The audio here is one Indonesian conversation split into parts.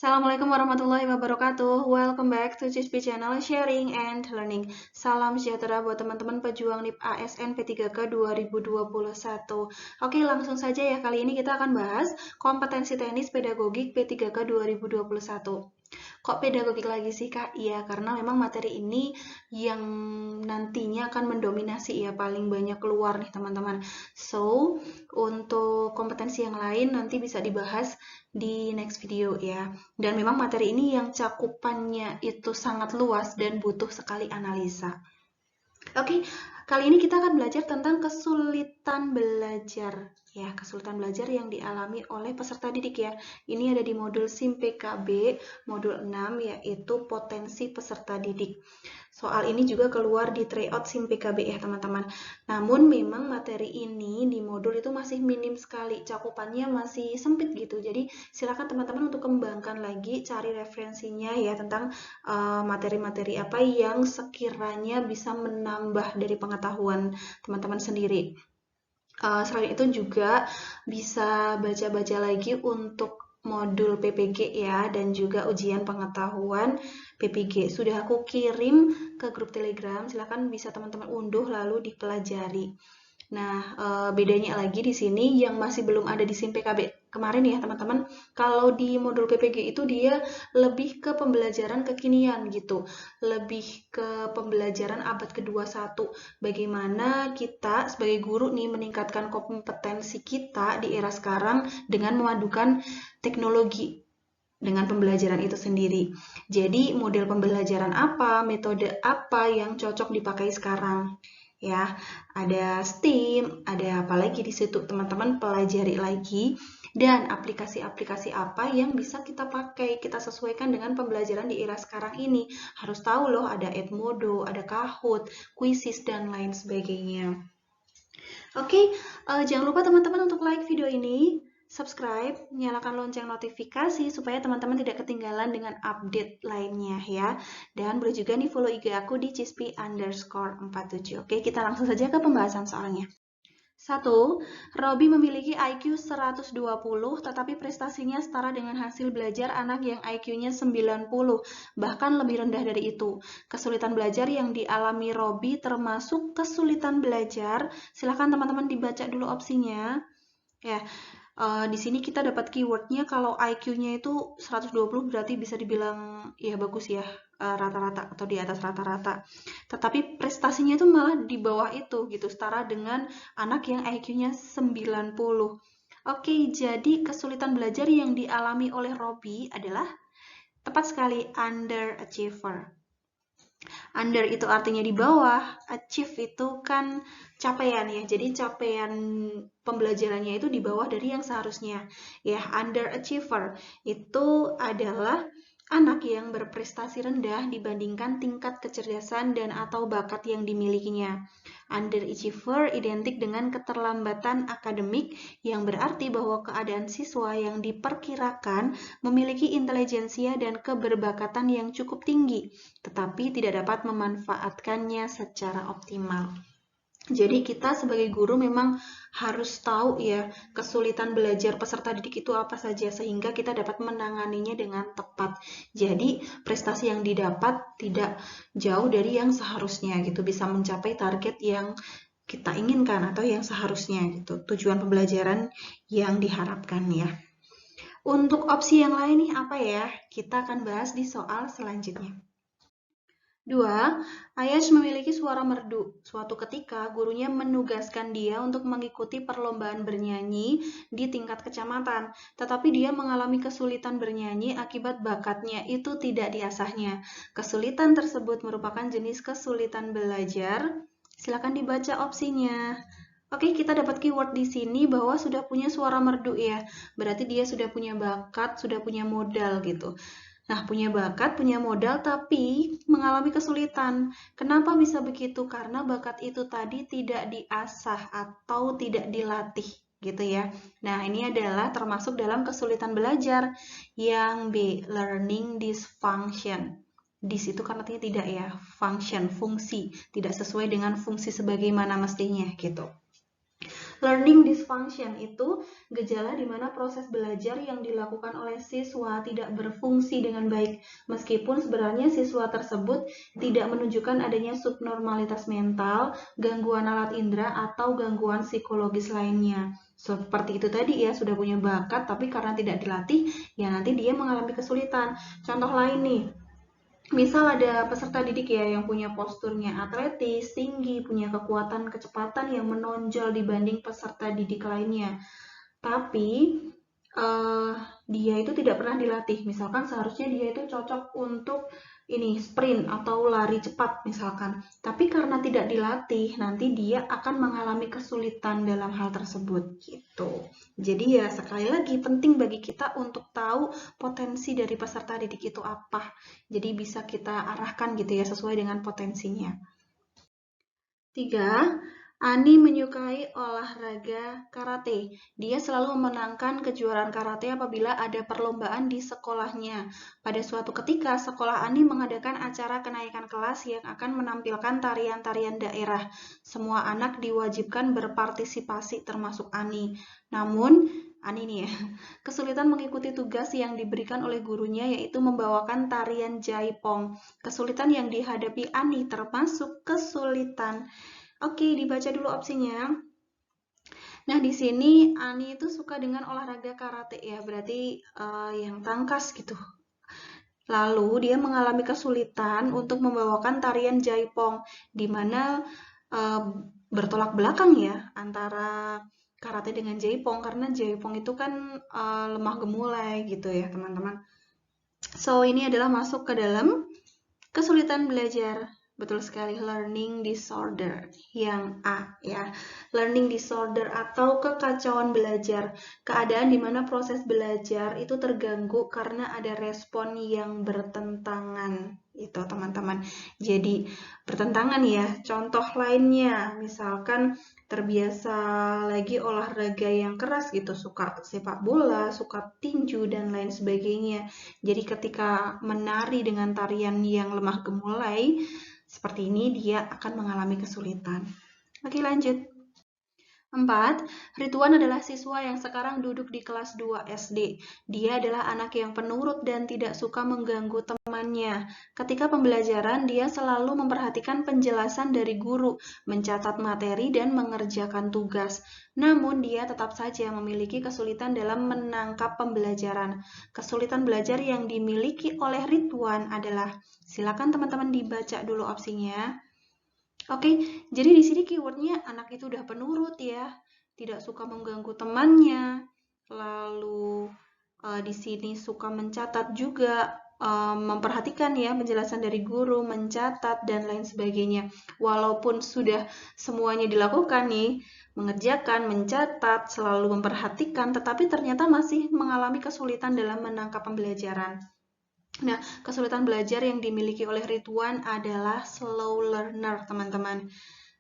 Assalamualaikum warahmatullahi wabarakatuh. Welcome back to CISP Channel Sharing and Learning. Salam sejahtera buat teman-teman pejuang NIP ASN P3K 2021. Oke, langsung saja ya. Kali ini kita akan bahas kompetensi teknis pedagogik P3K 2021. Kok pedagogik lagi sih, Kak? Iya, karena memang materi ini yang nantinya akan mendominasi ya, paling banyak keluar nih, teman-teman. So, untuk kompetensi yang lain nanti bisa dibahas di next video ya. Dan memang materi ini yang cakupannya itu sangat luas dan butuh sekali analisa. Oke, kali ini kita akan belajar tentang kesulitan belajar. Ya, kesulitan belajar yang dialami oleh peserta didik ya. Ini ada di modul SIM PKB, modul 6, yaitu potensi peserta didik. Soal ini juga keluar di tryout SIM PKB ya teman-teman. Namun memang materi ini di modul itu masih minim sekali, cakupannya masih sempit gitu. Jadi silakan teman-teman untuk kembangkan lagi, cari referensinya ya tentang materi-materi apa yang sekiranya bisa menambah dari pengetahuan teman-teman sendiri. Selain itu juga bisa baca-baca lagi untuk modul PPG ya, dan juga ujian pengetahuan PPG. Sudah aku kirim ke grup Telegram, silakan bisa teman-teman unduh lalu dipelajari. Nah, bedanya lagi di sini yang masih belum ada di SIM PKB kemarin ya teman-teman, kalau di modul PPG itu dia lebih ke pembelajaran kekinian gitu, lebih ke pembelajaran abad ke-21. Bagaimana kita sebagai guru nih meningkatkan kompetensi kita di era sekarang dengan memadukan teknologi dengan pembelajaran itu sendiri. Jadi model pembelajaran apa, metode apa yang cocok dipakai sekarang? Ya, ada STEAM, ada apa lagi di situ teman-teman pelajari lagi, dan aplikasi-aplikasi apa yang bisa kita pakai, kita sesuaikan dengan pembelajaran di era sekarang ini. Harus tahu loh, ada Edmodo, ada Kahoot, Quizzes, dan lain sebagainya. Oke, jangan lupa teman-teman untuk like video ini, subscribe, nyalakan lonceng notifikasi supaya teman-teman tidak ketinggalan dengan update lainnya ya. Dan boleh juga nih follow IG aku di cispi_47. Oke, kita langsung saja ke pembahasan soalnya. 1. Robi memiliki IQ 120, tetapi prestasinya setara dengan hasil belajar anak yang IQ-nya 90, bahkan lebih rendah dari itu. Kesulitan belajar yang dialami Robi termasuk kesulitan belajar. Silahkan teman-teman dibaca dulu opsinya. Ya, di sini kita dapat keywordnya kalau IQ-nya itu 120 berarti bisa dibilang ya bagus ya, rata-rata atau di atas rata-rata. Tetapi prestasinya itu malah di bawah itu gitu, setara dengan anak yang IQ-nya 90. Oke, jadi kesulitan belajar yang dialami oleh Robi adalah tepat sekali underachiever. Under itu artinya di bawah, achieve itu kan capaian ya. Jadi capaian pembelajarannya itu di bawah dari yang seharusnya. Ya, underachiever itu adalah anak yang berprestasi rendah dibandingkan tingkat kecerdasan dan atau bakat yang dimilikinya. Underachiever identik dengan keterlambatan akademik yang berarti bahwa keadaan siswa yang diperkirakan memiliki intelijensia dan keberbakatan yang cukup tinggi, tetapi tidak dapat memanfaatkannya secara optimal. Jadi kita sebagai guru memang harus tahu ya kesulitan belajar peserta didik itu apa saja sehingga kita dapat menanganinya dengan tepat. Jadi prestasi yang didapat tidak jauh dari yang seharusnya gitu, bisa mencapai target yang kita inginkan atau yang seharusnya gitu. Tujuan pembelajaran yang diharapkan ya. Untuk opsi yang lain nih apa ya? Kita akan bahas di soal selanjutnya. 2. Ayash memiliki suara merdu. Suatu ketika, gurunya menugaskan dia untuk mengikuti perlombaan bernyanyi di tingkat kecamatan, tetapi dia mengalami kesulitan bernyanyi akibat bakatnya itu tidak diasahnya. Kesulitan tersebut merupakan jenis kesulitan belajar. Silakan dibaca opsinya. Oke, kita dapat keyword di sini bahwa sudah punya suara merdu ya. Berarti dia sudah punya bakat, sudah punya modal gitu. Nah, punya bakat, punya modal, tapi mengalami kesulitan. Kenapa bisa begitu? Karena bakat itu tadi tidak diasah atau tidak dilatih, gitu ya. Nah, ini adalah termasuk dalam kesulitan belajar. Yang B, learning dysfunction. Dis itu kan artinya tidak ya, function, fungsi. Tidak sesuai dengan fungsi sebagaimana mestinya, gitu. Learning dysfunction itu gejala di mana proses belajar yang dilakukan oleh siswa tidak berfungsi dengan baik, meskipun sebenarnya siswa tersebut tidak menunjukkan adanya subnormalitas mental, gangguan alat indera, atau gangguan psikologis lainnya. Seperti itu tadi ya, sudah punya bakat tapi karena tidak dilatih, ya nanti dia mengalami kesulitan. Contoh lain nih, misal ada peserta didik ya yang punya posturnya atletis, tinggi, punya kekuatan kecepatan yang menonjol dibanding peserta didik lainnya. Tapi dia itu tidak pernah dilatih. Misalkan seharusnya dia itu cocok untuk ini sprint atau lari cepat misalkan. Tapi karena tidak dilatih, nanti dia akan mengalami kesulitan dalam hal tersebut gitu. Jadi ya sekali lagi penting bagi kita untuk tahu potensi dari peserta didik itu apa. Jadi bisa kita arahkan gitu ya sesuai dengan potensinya. 3. Ani menyukai olahraga karate. Dia selalu memenangkan kejuaraan karate apabila ada perlombaan di sekolahnya. Pada suatu ketika, sekolah Ani mengadakan acara kenaikan kelas yang akan menampilkan tarian-tarian daerah. Semua anak diwajibkan berpartisipasi termasuk Ani. Namun, Ani nih ya, kesulitan mengikuti tugas yang diberikan oleh gurunya yaitu membawakan tarian jaipong. Kesulitan yang dihadapi Ani termasuk kesulitan. Oke, dibaca dulu opsinya. Nah, di sini Ani itu suka dengan olahraga karate ya, berarti yang tangkas gitu. Lalu dia mengalami kesulitan untuk membawakan tarian jaipong, di mana bertolak belakang ya antara karate dengan jaipong, karena jaipong itu kan lemah gemulai gitu ya teman-teman. So, ini adalah masuk ke dalam kesulitan belajar. Betul sekali, learning disorder yang A ya. Learning disorder atau kekacauan belajar. Keadaan di mana proses belajar itu terganggu karena ada respon yang bertentangan. Itu teman-teman. Jadi bertentangan ya. Contoh lainnya, misalkan terbiasa lagi olahraga yang keras gitu, suka sepak bola, suka tinju dan lain sebagainya. Jadi ketika menari dengan tarian yang lemah gemulai, seperti ini dia akan mengalami kesulitan. Oke, lanjut. 4. Ridwan adalah siswa yang sekarang duduk di kelas 2 SD. Dia adalah anak yang penurut dan tidak suka mengganggu temannya. Ketika pembelajaran, dia selalu memperhatikan penjelasan dari guru, mencatat materi, dan mengerjakan tugas. Namun, dia tetap saja memiliki kesulitan dalam menangkap pembelajaran. Kesulitan belajar yang dimiliki oleh Ridwan adalah, silakan teman-teman dibaca dulu opsinya. Oke, jadi di sini keywordnya anak itu udah penurut ya, tidak suka mengganggu temannya, lalu di sini suka mencatat juga, memperhatikan ya penjelasan dari guru, mencatat dan lain sebagainya. Walaupun sudah semuanya dilakukan nih, mengerjakan, mencatat, selalu memperhatikan, tetapi ternyata masih mengalami kesulitan dalam menangkap pembelajaran. Nah, kesulitan belajar yang dimiliki oleh Ridwan adalah slow learner, teman-teman.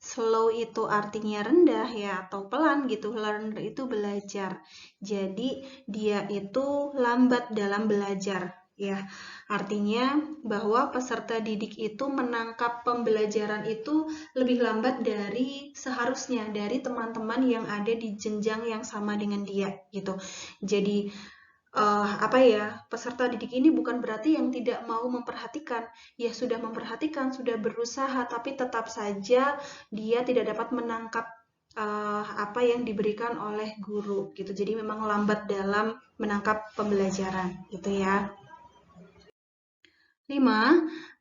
Slow itu artinya rendah ya, atau pelan gitu. Learner itu belajar. Jadi, dia itu lambat dalam belajar. Ya, artinya bahwa peserta didik itu menangkap pembelajaran itu lebih lambat dari seharusnya, dari teman-teman yang ada di jenjang yang sama dengan dia gitu. Jadi, peserta didik ini bukan berarti yang tidak mau memperhatikan. Ya sudah memperhatikan, sudah berusaha, tapi tetap saja dia tidak dapat menangkap apa yang diberikan oleh guru gitu. Jadi memang lambat dalam menangkap pembelajaran gitu ya. 5.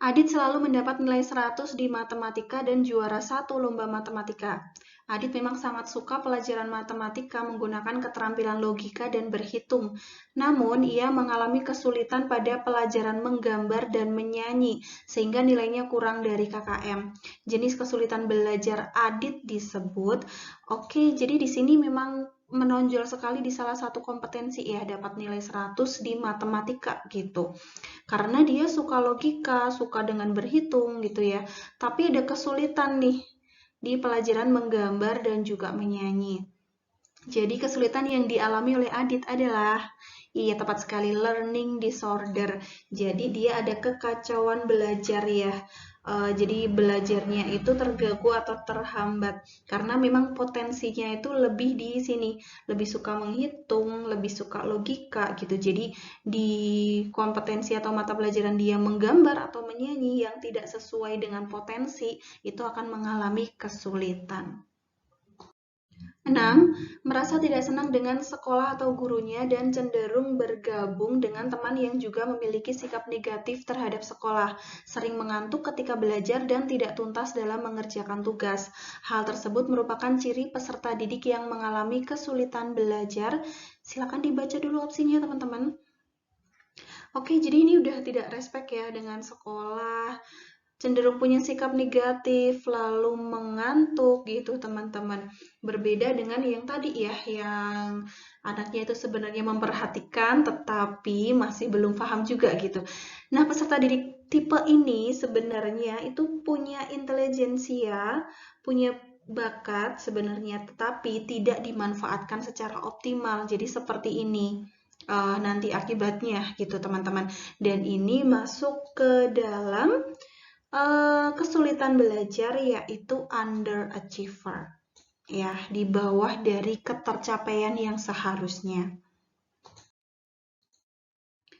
Adit selalu mendapat nilai 100 di matematika dan juara 1 lomba matematika. Adit memang sangat suka pelajaran matematika menggunakan keterampilan logika dan berhitung. Namun, ia mengalami kesulitan pada pelajaran menggambar dan menyanyi, sehingga nilainya kurang dari KKM. Jenis kesulitan belajar Adit disebut. Oke, jadi di sini memang menonjol sekali di salah satu kompetensi ya, dapat nilai 100 di matematika gitu. Karena dia suka logika, suka dengan berhitung gitu ya. Tapi ada kesulitan nih di pelajaran menggambar dan juga menyanyi. Jadi kesulitan yang dialami oleh Adit adalah, iya tepat sekali, learning disorder. Jadi dia ada kekacauan belajar ya. Jadi belajarnya itu terganggu atau terhambat karena memang potensinya itu lebih di sini, lebih suka menghitung, lebih suka logika gitu. Jadi di kompetensi atau mata pelajaran dia menggambar atau menyanyi yang tidak sesuai dengan potensi itu akan mengalami kesulitan. 6. Merasa tidak senang dengan sekolah atau gurunya dan cenderung bergabung dengan teman yang juga memiliki sikap negatif terhadap sekolah, sering mengantuk ketika belajar dan tidak tuntas dalam mengerjakan tugas. Hal tersebut merupakan ciri peserta didik yang mengalami kesulitan belajar. Silakan dibaca dulu opsinya, teman-teman. Oke, jadi ini udah tidak respect ya dengan sekolah, cenderung punya sikap negatif, lalu mengantuk gitu teman-teman. Berbeda dengan yang tadi ya, yang anaknya itu sebenarnya memperhatikan tetapi masih belum paham juga gitu. Nah, peserta didik tipe ini sebenarnya itu punya intelijensia, punya bakat sebenarnya, tetapi tidak dimanfaatkan secara optimal. Jadi seperti ini. Nanti akibatnya gitu teman-teman. Dan ini masuk ke dalam kesulitan belajar yaitu underachiever, ya, di bawah dari ketercapaian yang seharusnya.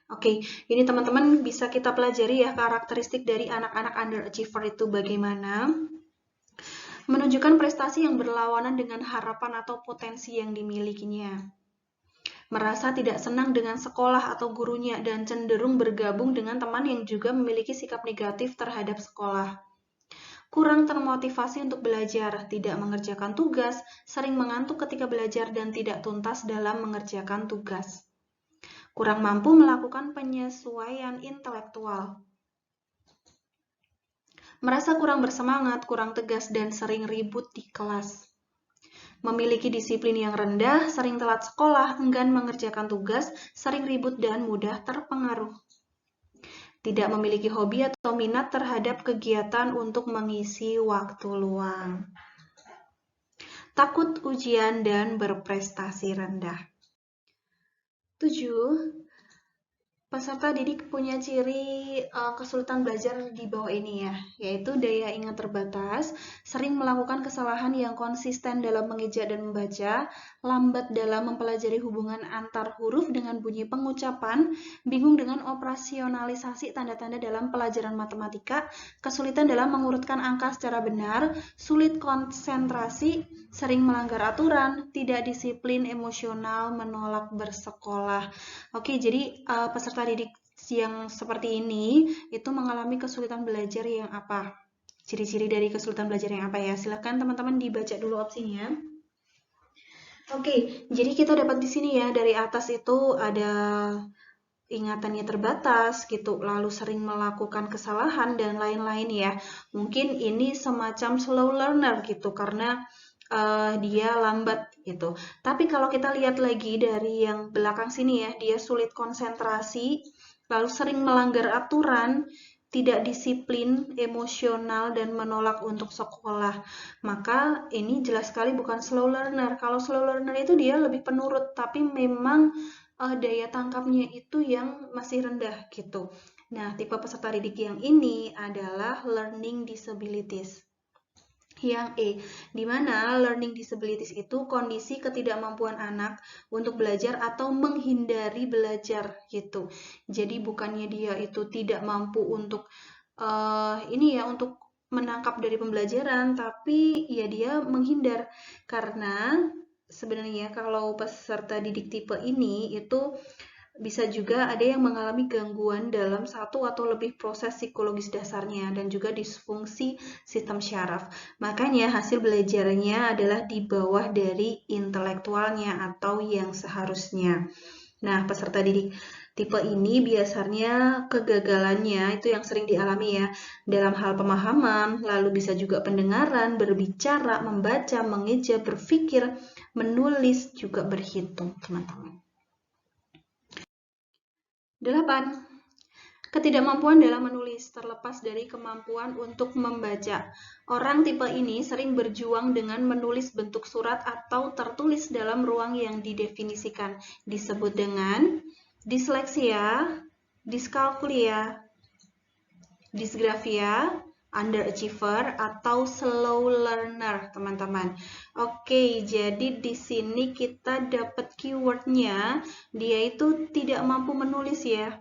Oke, ini teman-teman bisa kita pelajari ya karakteristik dari anak-anak underachiever itu bagaimana. Menunjukkan prestasi yang berlawanan dengan harapan atau potensi yang dimilikinya. Merasa tidak senang dengan sekolah atau gurunya dan cenderung bergabung dengan teman yang juga memiliki sikap negatif terhadap sekolah. Kurang termotivasi untuk belajar, tidak mengerjakan tugas, sering mengantuk ketika belajar dan tidak tuntas dalam mengerjakan tugas. Kurang mampu melakukan penyesuaian intelektual. Merasa kurang bersemangat, kurang tegas, dan sering ribut di kelas. Memiliki disiplin yang rendah, sering telat sekolah, enggan mengerjakan tugas, sering ribut dan mudah terpengaruh. Tidak memiliki hobi atau minat terhadap kegiatan untuk mengisi waktu luang. Takut ujian dan berprestasi rendah. 7. Peserta didik punya ciri kesulitan belajar di bawah ini ya, yaitu daya ingat terbatas, sering melakukan kesalahan yang konsisten dalam mengeja dan membaca, lambat dalam mempelajari hubungan antar huruf dengan bunyi pengucapan, bingung dengan operasionalisasi tanda-tanda dalam pelajaran matematika, kesulitan dalam mengurutkan angka secara benar, sulit konsentrasi, sering melanggar aturan, tidak disiplin emosional, menolak bersekolah. Oke, jadi peserta didik yang seperti ini itu mengalami kesulitan belajar yang apa? Ciri-ciri dari kesulitan belajar yang apa ya? Silahkan teman-teman dibaca dulu opsinya. Oke, jadi kita dapat di sini ya, dari atas itu ada ingatannya terbatas gitu, lalu sering melakukan kesalahan dan lain-lain ya. Mungkin ini semacam slow learner gitu, karena dia lambat gitu. Tapi kalau kita lihat lagi dari yang belakang sini ya, dia sulit konsentrasi, lalu sering melanggar aturan, tidak disiplin, emosional, dan menolak untuk sekolah. Maka ini jelas sekali bukan slow learner. Kalau slow learner itu dia lebih penurut, tapi memang daya tangkapnya itu yang masih rendah gitu. Nah, tipe peserta didik yang ini adalah learning disabilities. Yang E, di mana learning disabilities itu kondisi ketidakmampuan anak untuk belajar atau menghindari belajar gitu. Jadi bukannya dia itu tidak mampu untuk untuk menangkap dari pembelajaran, tapi ya dia menghindar karena sebenarnya kalau peserta didik tipe ini itu bisa juga ada yang mengalami gangguan dalam satu atau lebih proses psikologis dasarnya dan juga disfungsi sistem syaraf. Makanya hasil belajarnya adalah di bawah dari intelektualnya atau yang seharusnya. Nah, peserta didik tipe ini biasanya kegagalannya itu yang sering dialami ya dalam hal pemahaman, lalu bisa juga pendengaran, berbicara, membaca, mengeja, berpikir, menulis, juga berhitung, teman-teman. 8. Ketidakmampuan dalam menulis terlepas dari kemampuan untuk membaca. Orang tipe ini sering berjuang dengan menulis bentuk surat atau tertulis dalam ruang yang didefinisikan. Disebut dengan disleksia, diskalkulia, disgrafia, underachiever atau slow learner, teman-teman. Oke, jadi di sini kita dapat keywordnya, dia itu tidak mampu menulis ya,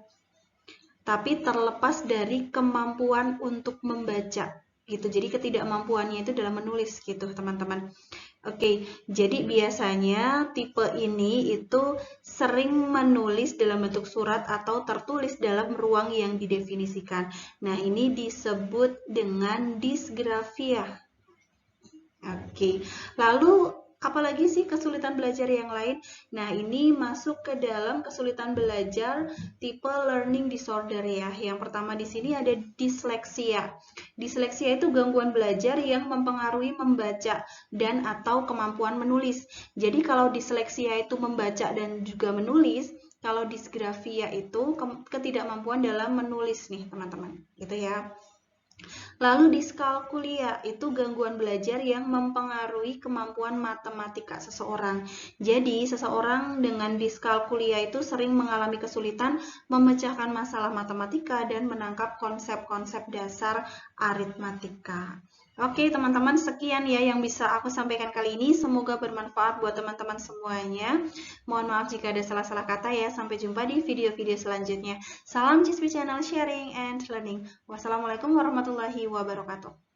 tapi terlepas dari kemampuan untuk membaca gitu. Jadi ketidakmampuannya itu dalam menulis gitu, teman-teman. Oke, jadi biasanya tipe ini itu sering menulis dalam bentuk surat atau tertulis dalam ruang yang didefinisikan. Nah, ini disebut dengan disgrafia. Oke, lalu apalagi sih kesulitan belajar yang lain? Nah, ini masuk ke dalam kesulitan belajar tipe learning disorder ya. Yang pertama di sini ada disleksia. Disleksia itu gangguan belajar yang mempengaruhi membaca dan atau kemampuan menulis. Jadi kalau disleksia itu membaca dan juga menulis, kalau disgrafia itu ketidakmampuan dalam menulis nih, teman-teman. Gitu ya. Lalu diskalkulia itu gangguan belajar yang mempengaruhi kemampuan matematika seseorang. Jadi, seseorang dengan diskalkulia itu sering mengalami kesulitan memecahkan masalah matematika dan menangkap konsep-konsep dasar aritmatika. Oke, teman-teman, sekian ya yang bisa aku sampaikan kali ini. Semoga bermanfaat buat teman-teman semuanya. Mohon maaf jika ada salah-salah kata ya. Sampai jumpa di video-video selanjutnya. Salam CISP Channel Sharing and Learning. Wassalamualaikum warahmatullahi wabarakatuh.